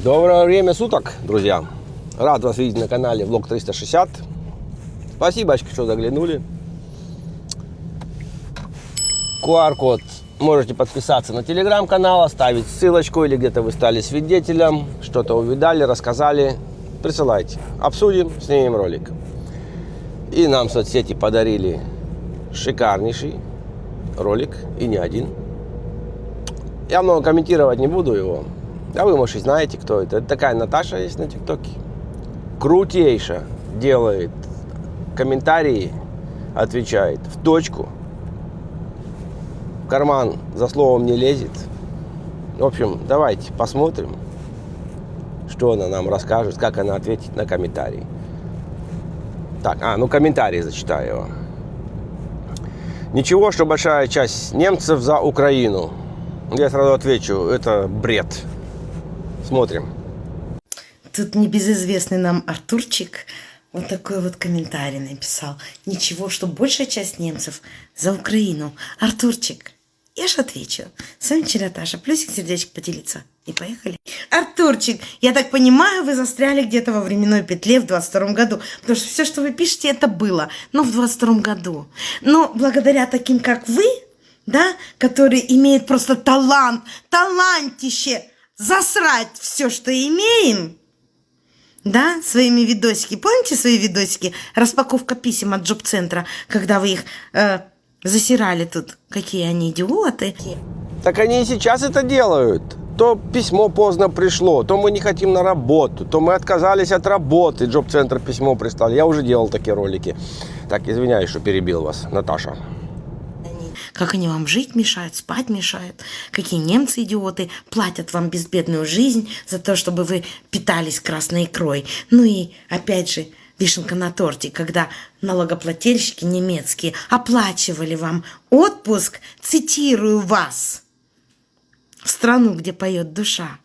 Доброе время суток, друзья! Рад вас видеть на канале Влог 360. Спасибо, что заглянули. QR-код можете подписаться на телеграм-канал, оставить ссылочку, или где-то вы стали свидетелем, что-то увидали, рассказали. Присылайте. Обсудим, снимем ролик. И нам соцсети подарили шикарнейший ролик, и не один. Я много комментировать не буду его. А вы, может, и знаете, кто это. Это такая Наташа есть на ТикТоке. Крутейша. Делает комментарии, отвечает в точку. В карман за словом не лезет. В общем, давайте посмотрим, что она нам расскажет, как она ответит на комментарии. Так, комментарий зачитаю его. Ничего, что большая часть немцев за Украину. Я сразу отвечу, это бред. Смотрим. Тут небезызвестный нам Артурчик вот такой вот комментарий написал. Ничего, что большая часть немцев за Украину. Артурчик, я ж отвечу. С вами Наташа. Плюсик, сердечко, поделиться. И поехали. Артурчик, я так понимаю, вы застряли где-то во временной петле в 22 году. Потому что все, что вы пишете, это было. Но в 22 году. Но благодаря таким, как вы, да, которые имеют просто талантище засрать все, что имеем, да, своими видосики. Помните свои видосики? Распаковка писем от Джоб-центра, когда вы их засирали тут. Какие они идиоты. Так они и сейчас это делают. То письмо поздно пришло, то мы не хотим на работу, то мы отказались от работы. Джоб-центр письмо прислали. Я уже делал такие ролики. Так, извиняюсь, что перебил вас, Наташа. Как они вам жить мешают, спать мешают. Какие немцы идиоты платят вам безбедную жизнь за то, чтобы вы питались красной икрой. Ну и, опять же, вишенка на торте, когда налогоплательщики немецкие оплачивали вам отпуск, цитирую вас, в страну, где поет душа.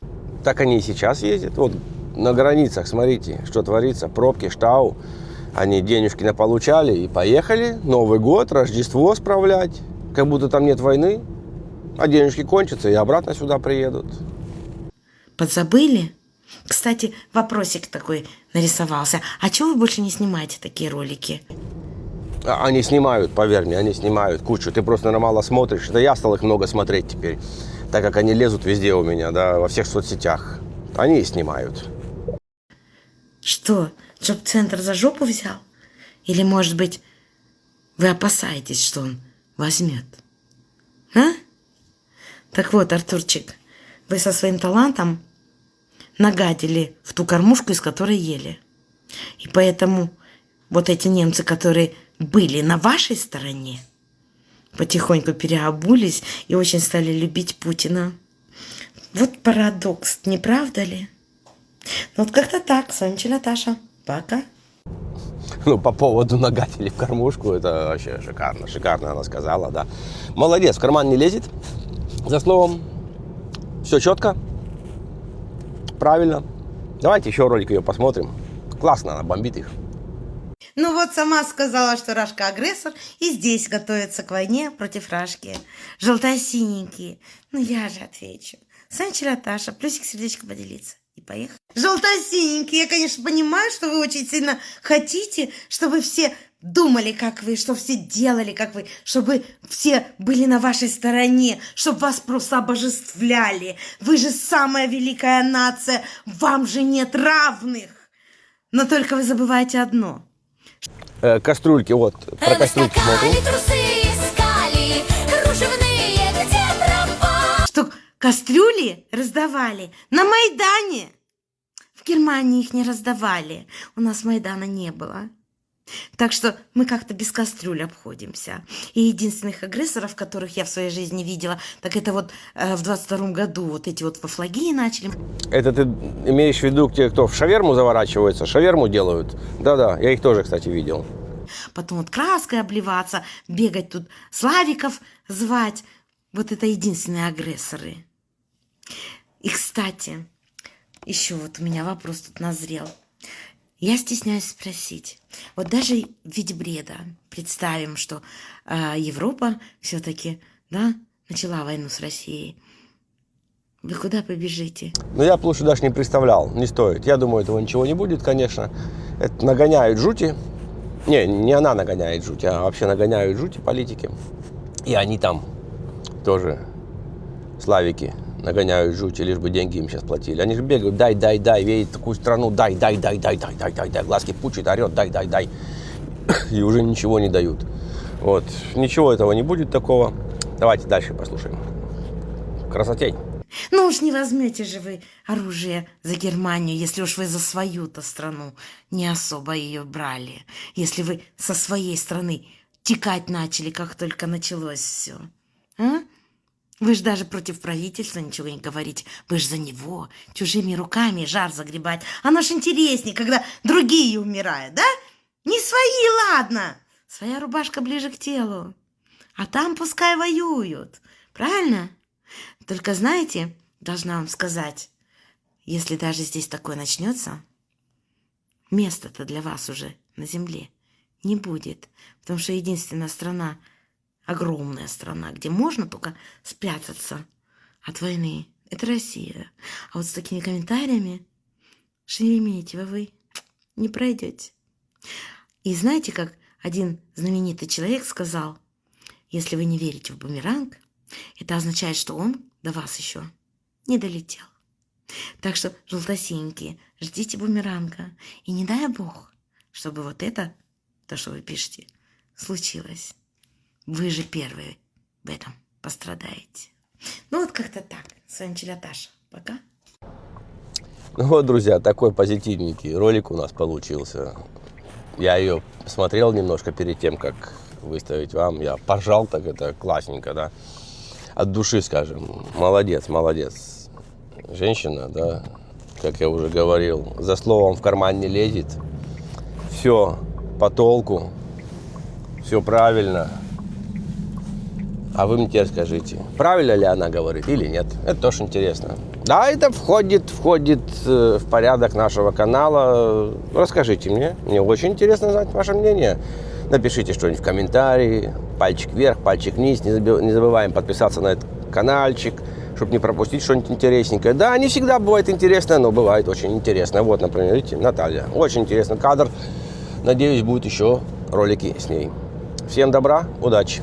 Так они и сейчас ездят. Вот на границах, смотрите, что творится. Пробки, штау. Они денежки наполучали и поехали. Новый год, Рождество справлять. Как будто там нет войны. А денежки кончатся и обратно сюда приедут. Подзабыли? Кстати, вопросик такой нарисовался. А чего вы больше не снимаете такие ролики? Они снимают, поверь мне, они снимают кучу. Ты просто нормально смотришь. Это я стал их много смотреть теперь. Так как они лезут везде у меня, да, во всех соцсетях. Они и снимают. Что, Джоб-центр за жопу взял? Или, может быть, вы опасаетесь, что он возьмет? А? Так вот, Артурчик, вы со своим талантом нагадили в ту кормушку, из которой ели. И поэтому вот эти немцы, которые были на вашей стороне, потихоньку переобулись и очень стали любить Путина. Вот парадокс, не правда ли? Ну вот как-то так. С вами Наташа. Пока. Ну, по поводу нагадили в кормушку, это вообще шикарно. Шикарно она сказала, да. Молодец, в карман не лезет. За словом, все четко. Правильно. Давайте еще ролик ее посмотрим. Классно, она бомбит их. Ну вот сама сказала, что Рашка агрессор, и здесь готовится к войне против Рашки. Желто-синенькие. Ну я же отвечу. С вами Наташа. Плюсик, сердечко, поделиться. И поехали. Желто-синенькие. Я, конечно, понимаю, что вы очень сильно хотите, чтобы все думали, как вы, что все делали, как вы, чтобы все были на вашей стороне, чтобы вас просто обожествляли. Вы же самая великая нация, вам же нет равных. Но только вы забываете одно. Кастрюльки, вот, про кастрюльки смотрю. Что кастрюли раздавали на Майдане. В Германии их не раздавали. У нас Майдана не было. Так что мы как-то без кастрюль обходимся. И единственных агрессоров, которых я в своей жизни видела, так это вот в 22 году вот эти вот во флаги начали. Это ты имеешь в виду те, кто в шаверму заворачивается, шаверму делают? Да-да, я их тоже, кстати, видел. Потом вот краской обливаться, бегать тут, Славиков звать. Вот это единственные агрессоры. И, кстати, еще вот у меня вопрос тут назрел. Я стесняюсь спросить. Вот даже в виде бреда представим, что Европа все-таки, да, начала войну с Россией. Вы куда побежите? Но я бы лучше даже не представлял, не стоит. Я думаю, этого ничего не будет, конечно. Это нагоняют жути. Не она нагоняет жуть, а вообще нагоняют жути политики. И они там тоже, славики, нагоняют жути, лишь бы деньги им сейчас платили. Они же бегают, дай, видят такую страну, дай, глазки пучит, орет, дай. И уже ничего не дают. Вот, ничего этого не будет такого. Давайте дальше послушаем. Красотень. Ну уж не возьмете же вы оружие за Германию, если уж вы за свою-то страну не особо ее брали. Если вы со своей страны текать начали, как только началось все. А? Вы же даже против правительства ничего не говорите. Вы же за него чужими руками жар загребать. Оно ж интереснее, когда другие умирают, да? Не свои, ладно. Своя рубашка ближе к телу. А там пускай воюют. Правильно? Только знаете, должна вам сказать, если даже здесь такое начнется, места-то для вас уже на земле не будет. Потому что единственная страна, огромная страна, где можно только спрятаться от войны, это Россия. А вот с такими комментариями Шереметьево вы не пройдете. И знаете, как один знаменитый человек сказал, если вы не верите в бумеранг, это означает, что он до вас еще не долетел. Так что, желтосиньки, ждите бумеранга. И не дай бог, чтобы вот это, то, что вы пишете, случилось. Вы же первые в этом пострадаете. Ну вот как-то так. С вами Челяташа. Пока. Ну вот, друзья, такой позитивненький ролик у нас получился. Я ее смотрел немножко перед тем, как выставить вам. Я поржал, так это классненько, да. От души, скажем. Молодец. Женщина, да, как я уже говорил, за словом в карман не лезет. Все по толку, все правильно. А вы мне теперь скажите, правильно ли она говорит или нет? Это тоже интересно. Да, это входит в порядок нашего канала. Расскажите мне очень интересно знать ваше мнение. Напишите что-нибудь в комментарии, пальчик вверх, пальчик вниз. Не забываем подписаться на этот каналчик, чтобы не пропустить что-нибудь интересненькое. Да, не всегда бывает интересно, но бывает очень интересно. Вот, например, видите, Наталья. Очень интересный кадр. Надеюсь, будут еще ролики с ней. Всем добра, удачи!